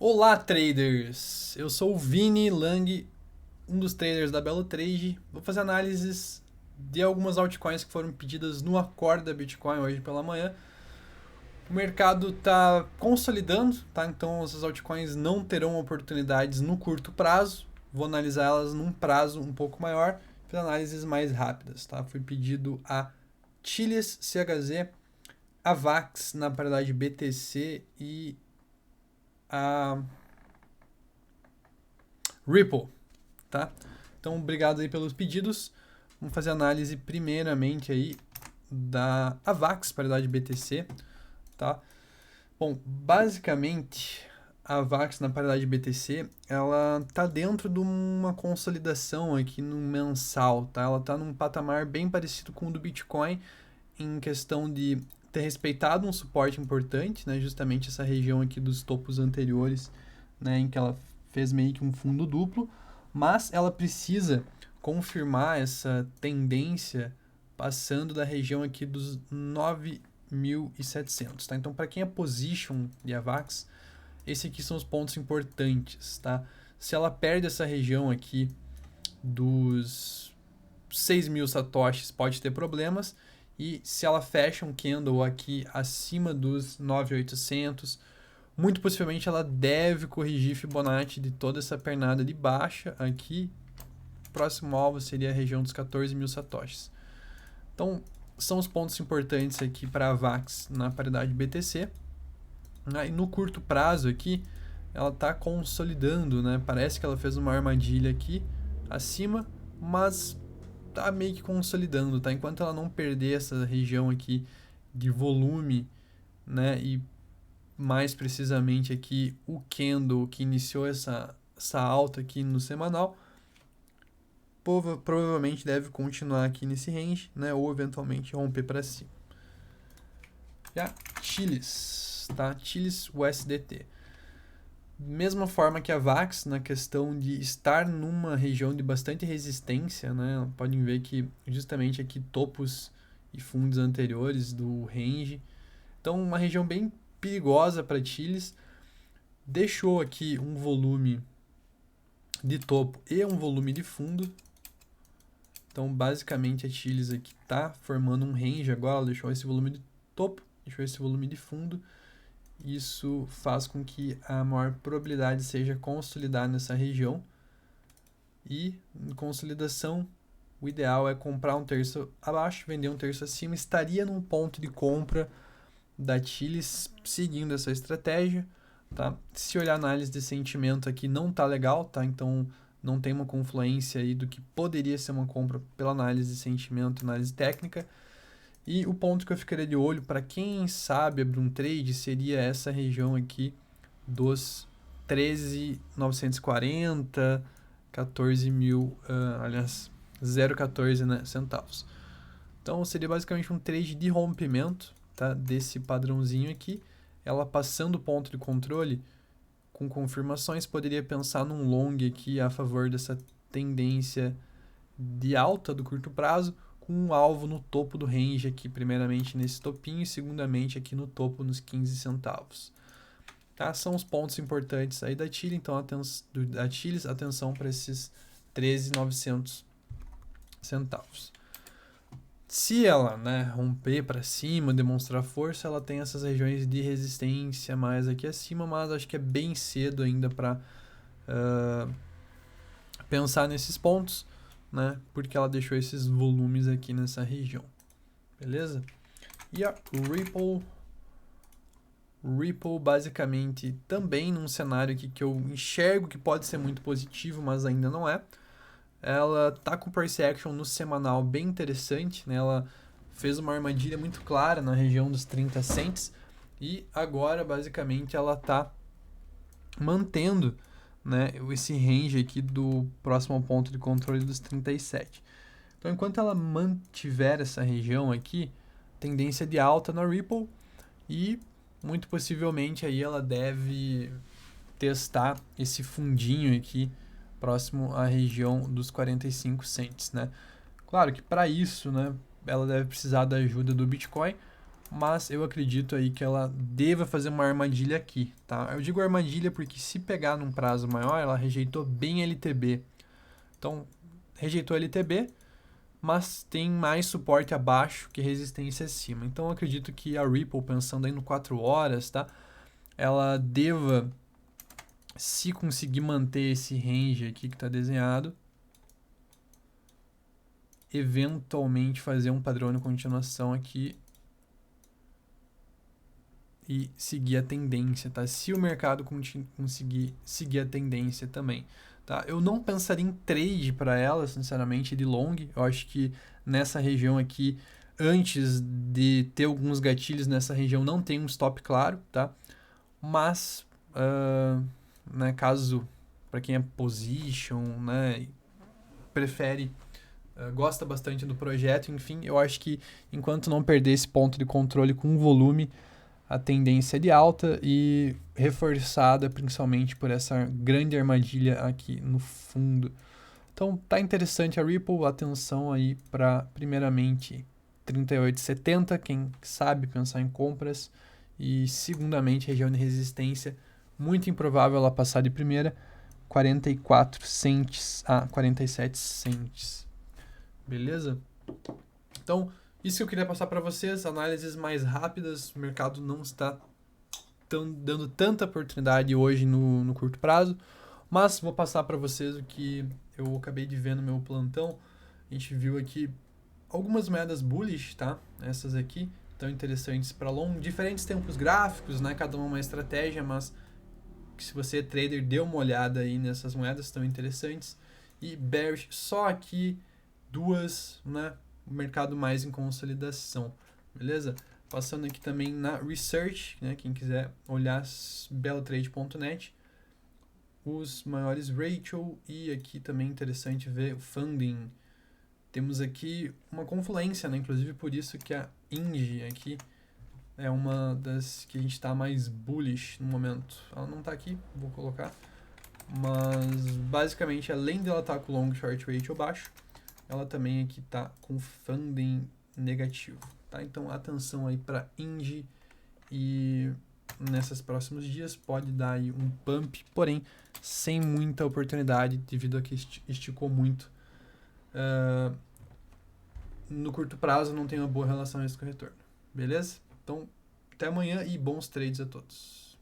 Olá, traders! Eu sou o Vini Lang, um dos traders da Belo Trade. Vou fazer análises de algumas altcoins que foram pedidas no Acorda Bitcoin hoje pela manhã. O mercado está consolidando, tá? Então essas altcoins não terão oportunidades no curto prazo. Vou analisar elas num prazo um pouco maior, para análises mais rápidas, tá? Foi pedido a Chiles CHZ, a VAX na paridade BTC e a Ripple, tá? Então, obrigado aí pelos pedidos. Vamos fazer análise primeiramente aí da AVAX, paridade BTC, tá? Bom, basicamente, a AVAX na paridade BTC, ela tá dentro de uma consolidação aqui no mensal, tá? Ela tá num patamar bem parecido com o do Bitcoin em questão de ter respeitado um suporte importante, né? Justamente essa região aqui dos topos anteriores, né? Em que ela fez meio que um fundo duplo, mas ela precisa confirmar essa tendência passando da região aqui dos 9.700, tá? Então, para quem é position de AVAX, esses aqui são os pontos importantes, tá? Se ela perde essa região aqui dos 6.000 satoshis, pode ter problemas. E se ela fecha um candle aqui acima dos 9.800, muito possivelmente ela deve corrigir Fibonacci de toda essa pernada de baixa aqui. Próximo alvo seria a região dos 14.000 satoshis. Então, são os pontos importantes aqui para a VAX na paridade BTC. E no curto prazo aqui, ela está consolidando, né? Parece que ela fez uma armadilha aqui acima, mas tá meio que consolidando, tá? Enquanto ela não perder essa região aqui de volume, né? E mais precisamente aqui o candle que iniciou essa alta aqui no semanal, provavelmente deve continuar aqui nesse range, né? Ou eventualmente romper para cima. Já Chiles, tá? Chiles USDT. Mesma forma que a VAX, na questão de estar numa região de bastante resistência, né? Podem ver que justamente aqui topos e fundos anteriores do range. Então, uma região bem perigosa para Chiles. Deixou aqui um volume de topo e um volume de fundo. Então, basicamente, a Chiles aqui está formando um range agora. Ela deixou esse volume de topo, deixou esse volume de fundo. Isso faz com que a maior probabilidade seja consolidar nessa região. E em consolidação, o ideal é comprar um terço abaixo, vender um terço acima. Estaria num ponto de compra da Chiles seguindo essa estratégia, tá? Se olhar a análise de sentimento aqui, não tá legal, tá? Então não tem uma confluência aí do que poderia ser uma compra pela análise de sentimento, análise técnica. E o ponto que eu ficaria de olho para quem sabe abrir um trade seria essa região aqui dos 13.940, 14.000, aliás, 0,14, né, centavos. Então seria basicamente um trade de rompimento, tá, desse padrãozinho aqui. Ela passando o ponto de controle com confirmações, poderia pensar num long aqui a favor dessa tendência de alta do curto prazo, com um alvo no topo do range aqui, primeiramente nesse topinho e segundamente aqui no topo nos 15 centavos. Tá? São os pontos importantes aí da Chile, então da Chiles, atenção para esses 13.900 centavos. Se ela, né, romper para cima, demonstrar força, ela tem essas regiões de resistência mais aqui acima, mas acho que é bem cedo ainda para pensar nesses pontos, né? Porque ela deixou esses volumes aqui nessa região. Beleza? E a Ripple basicamente também num cenário aqui que eu enxergo que pode ser muito positivo, mas ainda não é. Ela tá com price action no semanal bem interessante, né? Ela fez uma armadilha muito clara na região dos 30 cents e agora basicamente ela tá mantendo, né, esse range aqui do próximo ao ponto de controle dos 37. Então, enquanto ela mantiver essa região aqui, tendência de alta na Ripple e muito possivelmente aí ela deve testar esse fundinho aqui próximo à região dos 45 cents, né? Claro que para isso, né, ela deve precisar da ajuda do Bitcoin, mas eu acredito aí que ela deva fazer uma armadilha aqui, tá? Eu digo armadilha porque se pegar num prazo maior, ela rejeitou bem LTB. Então, rejeitou LTB, mas tem mais suporte abaixo que resistência acima. Então, eu acredito que a Ripple, pensando aí no 4 horas, tá? Ela deva, se conseguir manter esse range aqui que está desenhado, eventualmente fazer um padrão de continuação aqui e seguir a tendência, tá? Se o mercado conseguir seguir a tendência também, tá? Eu não pensaria em trade para ela, sinceramente, de long. Eu acho que nessa região aqui, antes de ter alguns gatilhos nessa região, não tem um stop claro, tá? Mas, né, caso para quem é position, né, prefere, gosta bastante do projeto, enfim, eu acho que enquanto não perder esse ponto de controle com volume, a tendência é de alta e reforçada principalmente por essa grande armadilha aqui no fundo. Então tá interessante a Ripple, atenção aí para primeiramente 38,70, quem sabe pensar em compras, e segundamente região de resistência, muito improvável ela passar de primeira, 44 cents a 47 cents. Beleza? Então, isso que eu queria passar para vocês, análises mais rápidas, o mercado não está dando tanta oportunidade hoje no curto prazo, mas vou passar para vocês o que eu acabei de ver no meu plantão. A gente viu aqui algumas moedas bullish, tá? Essas aqui estão interessantes para long, diferentes tempos gráficos, né? Cada uma estratégia, mas se você é trader, dê uma olhada aí nessas moedas, estão interessantes. E bearish, só aqui duas, né? O mercado mais em consolidação, beleza? Passando aqui também na Research, né? Quem quiser olhar, bellatrade.net, os maiores ratio, e aqui também interessante ver o funding. Temos aqui uma confluência, né? Inclusive por isso que a ING aqui é uma das que a gente está mais bullish no momento. Ela não está aqui, vou colocar. Mas basicamente, além dela estar com long short ratio baixo, ela também aqui está com funding negativo, tá? Então atenção aí para ING, e nesses próximos dias pode dar aí um pump, porém sem muita oportunidade devido a que esticou muito. No curto prazo não tem uma boa relação risco-retorno, beleza? Então até amanhã e bons trades a todos.